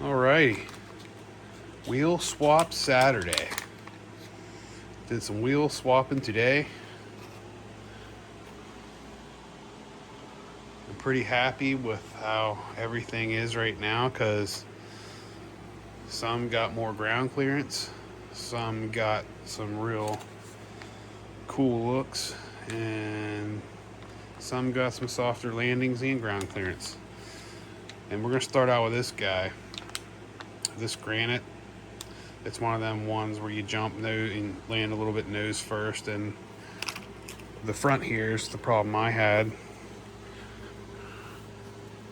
Alrighty, wheel swap Saturday. Did some wheel swapping today. I'm pretty happy with how everything is right now because some got more ground clearance, some got some real cool looks, and some got some softer landings and ground clearance. And we're going to start out with this guy, this Granite. It's one of them ones where you jump nose and land a little bit nose first, and the front here is the problem I had.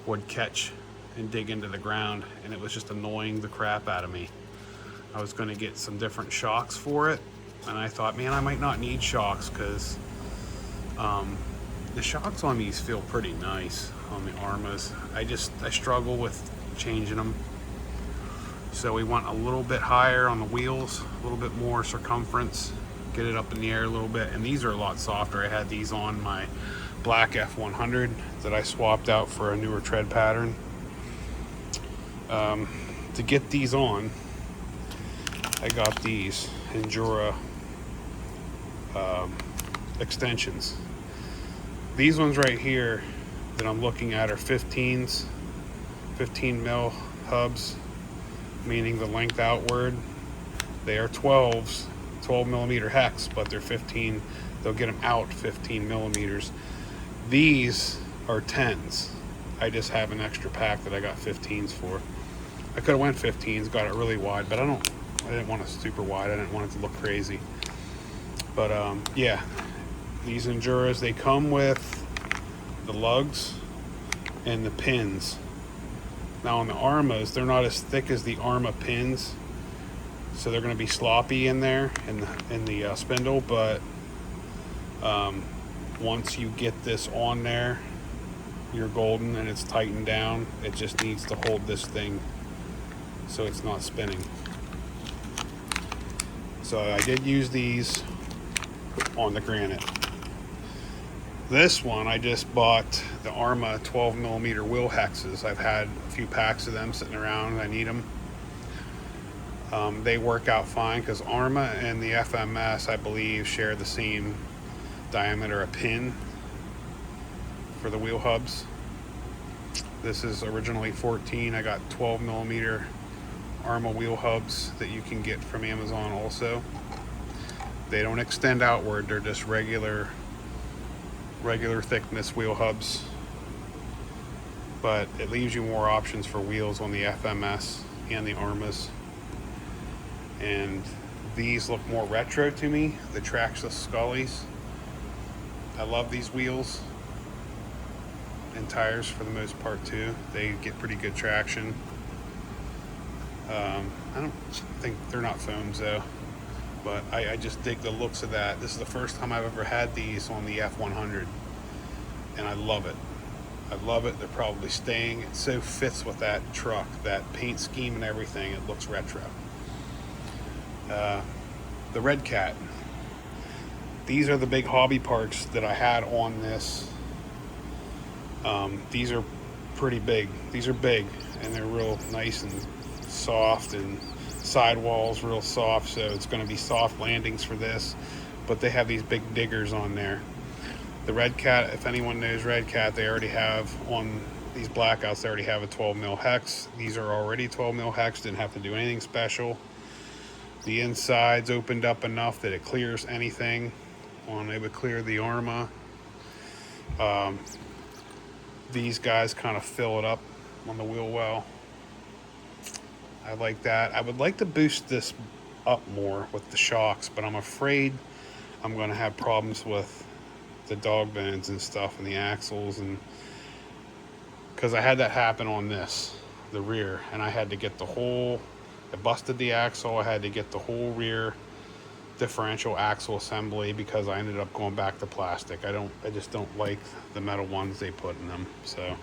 Would catch and dig into the ground, and it was just annoying the crap out of me. I was going to get some different shocks for it, and I thought, man, I might not need shocks because the shocks on these feel pretty nice on the Arrmas. I struggle with changing them. So we want a little bit higher on the wheels, a little bit more circumference, get it up in the air a little bit. And these are a lot softer. I had these on my black F100 that I swapped out for a newer tread pattern. To get these on, I got these Arrma extensions. These ones right here that I'm looking at are 15s, 15 mil hubs, meaning the length outward. They are 12s, 12 millimeter hex, but they're 15. They'll get them out 15 millimeters. These are 10s. I just have an extra pack that I got 15s for. I could have went 15s, got it really wide, but I didn't want it super wide. I didn't want it to look crazy. But yeah, these Arrmas, they come with the lugs and the pins. Now on the Arrmas, they're not as thick as the Arrma pins, so they're going to be sloppy in there in the spindle. But once you get this on there, you're golden, and it's tightened down. It just needs to hold this thing so it's not spinning. So I did use these on the Granite. This one, I just bought the Arrma 12 millimeter wheel hexes. I've had a few packs of them sitting around. I need them. They work out fine because Arrma and the FMS, I believe, share the same diameter of pin for the wheel hubs. This is originally 14. I got 12 millimeter Arrma wheel hubs that you can get from Amazon also. They don't extend outward. They're just regular thickness wheel hubs, but it leaves you more options for wheels on the FMS and the Arrmas. And these look more retro to me, the trackless Scullies. I love these wheels and tires for the most part too. They get pretty good traction. I don't think they're not foams though, but I just dig the looks of that. This is the first time I've ever had these on the F100, and I love it. I love it. They're probably staying. It so fits with that truck, that paint scheme and everything. It looks retro. The Redcat. These are the big hobby parts that I had on this. These are pretty big. These are big, and they're real nice and soft, and sidewalls real soft, so it's going to be soft landings for this. But they have these big diggers on there. The Redcat, if anyone knows Redcat, they already have on these Blackouts, they already have a 12 mil hex. These are already 12 mil hex, didn't have to do anything special. The inside's opened up enough that it clears anything. It would clear the Arrma. These guys kind of fill it up on the wheel well. I like that. I would like to boost this up more with the shocks, but I'm afraid I'm going to have problems with the dog bones and stuff and the axles, and because I had that happen on this, the rear, and I had to get I busted the axle. I had to get the whole rear differential axle assembly because I ended up going back to plastic. I just don't like the metal ones they put in them. So,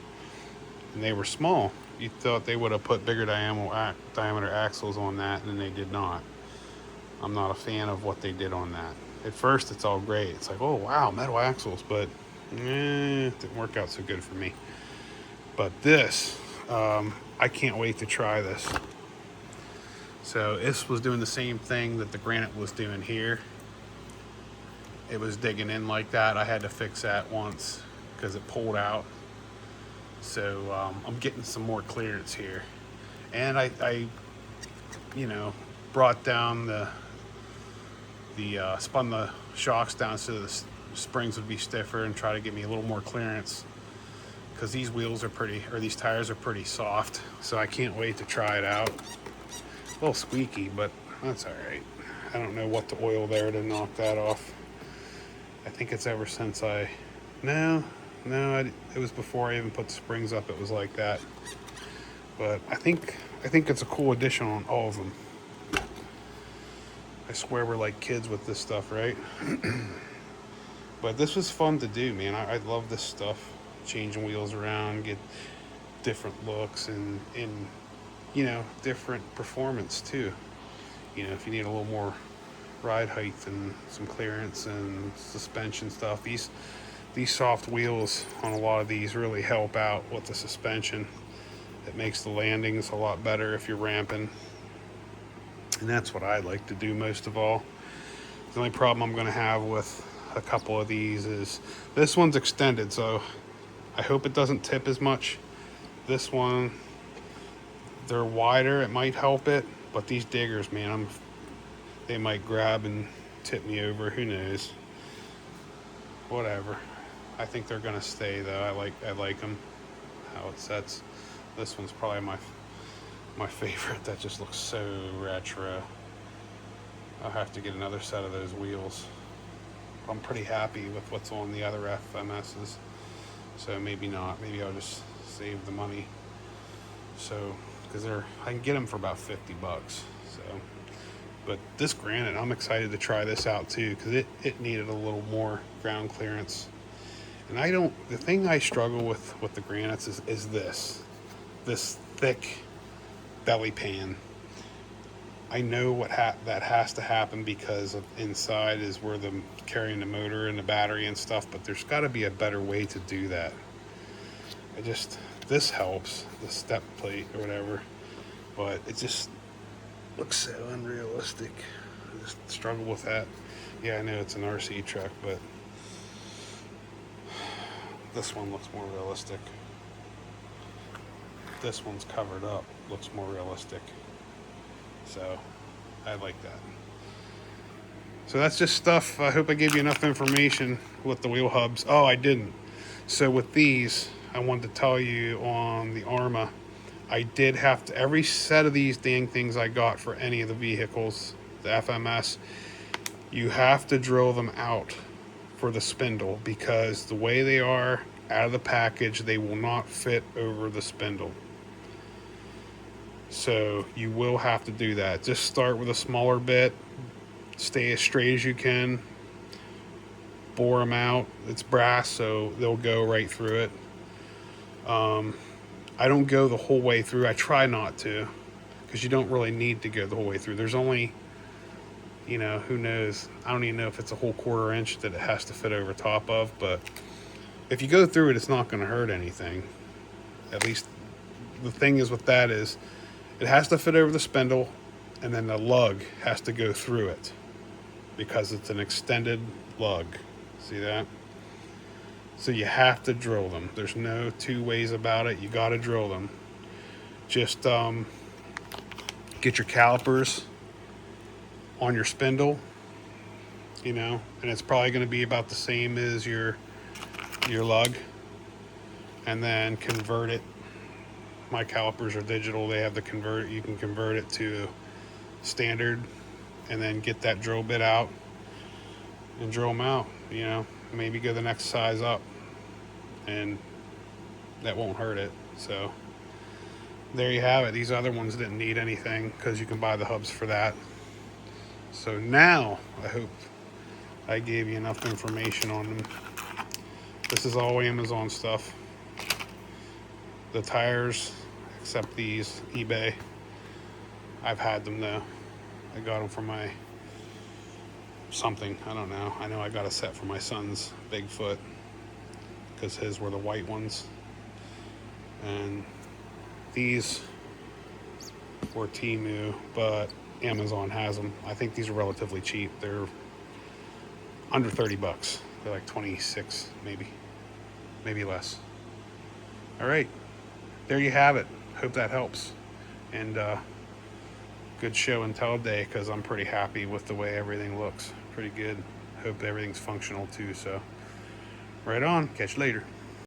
and they were small. You thought they would have put bigger diameter axles on that, and they did not. I'm not a fan of what they did on that. At first, it's all great. It's like, oh wow, metal axles, but it didn't work out so good for me. But this, I can't wait to try this. So this was doing the same thing that the Granite was doing here. It was digging in like that. I had to fix that once because it pulled out. So I'm getting some more clearance here. And I you know, brought down spun the shocks down so the springs would be stiffer and try to give me a little more clearance, because these wheels are pretty, or these tires are pretty soft. So I can't wait to try it out. A little squeaky, but that's all right. I don't know what the oil there to knock that off. I think it's ever since it was before I even put the springs up, it was like that. But I think it's a cool addition on all of them. I swear we're like kids with this stuff, right? But this was fun to do, man. I love this stuff. Changing wheels around, get different looks and you know, different performance too. You know, if you need a little more ride height and some clearance and suspension stuff, these soft wheels on a lot of these really help out with the suspension. It makes the landings a lot better if you're ramping. And that's what I like to do most of all. The only problem I'm going to have with a couple of these is this one's extended, so I hope it doesn't tip as much. This one, they're wider, it might help it, but these diggers, man, they might grab and tip me over, who knows. Whatever. I think they're going to stay though. I like them, how it sets. This one's probably my favorite. That just looks so retro. I'll have to get another set of those wheels. I'm pretty happy with what's on the other FMSs, so maybe not. Maybe I'll just save the money. So, because I can get them for about $50. So, but this Granite, I'm excited to try this out too, because it needed a little more ground clearance. And the thing I struggle with the Granites is this thick belly pan. I know that has to happen because of inside is where the carrying the motor and the battery and stuff, but there's got to be a better way to do that. This helps, the step plate or whatever, but it just looks so unrealistic. I just struggle with that. Yeah, I know it's an RC truck, but this one looks more realistic. This one's covered up, looks more realistic. So I like that. So that's just stuff. I hope I gave you enough information with the wheel hubs. Oh, I didn't. So with these, I wanted to tell you on the Arrma, I did have to, every set of these dang things I got for any of the vehicles, the FMS, you have to drill them out for the spindle, because the way they are out of the package, they will not fit over the spindle. So you will have to do that. Just start with a smaller bit, stay as straight as you can, bore them out. It's brass, so they'll go right through it. I don't go the whole way through. I try not to, because you don't really need to go the whole way through. There's only, you know, who knows? I don't even know if it's a whole 1/4 inch that it has to fit over top of, but if you go through it, it's not going to hurt anything. At least the thing is with that is it has to fit over the spindle, and then the lug has to go through it because it's an extended lug. See that? So you have to drill them. There's no two ways about it. You got to drill them. Just get your calipers on your spindle, you know, and it's probably going to be about the same as your lug, and then convert it. My calipers are digital. They have you can convert it to standard, and then get that drill bit out and drill them out, you know, maybe go the next size up, and that won't hurt it. So there you have it. These other ones didn't need anything because you can buy the hubs for that. So now I hope I gave you enough information on them. This is all Amazon stuff. The tires, except these, eBay. I've had them though. I got them for my something, I don't know. I know I got a set for my son's Bigfoot because his were the white ones. And these or Temu, but Amazon has them. I think these are relatively cheap. They're under 30 bucks. They're like 26, maybe less. All right, there you have it. Hope that helps. And good show and tell day, because I'm pretty happy with the way everything looks. Pretty good. Hope everything's functional too. So right on. Catch you later.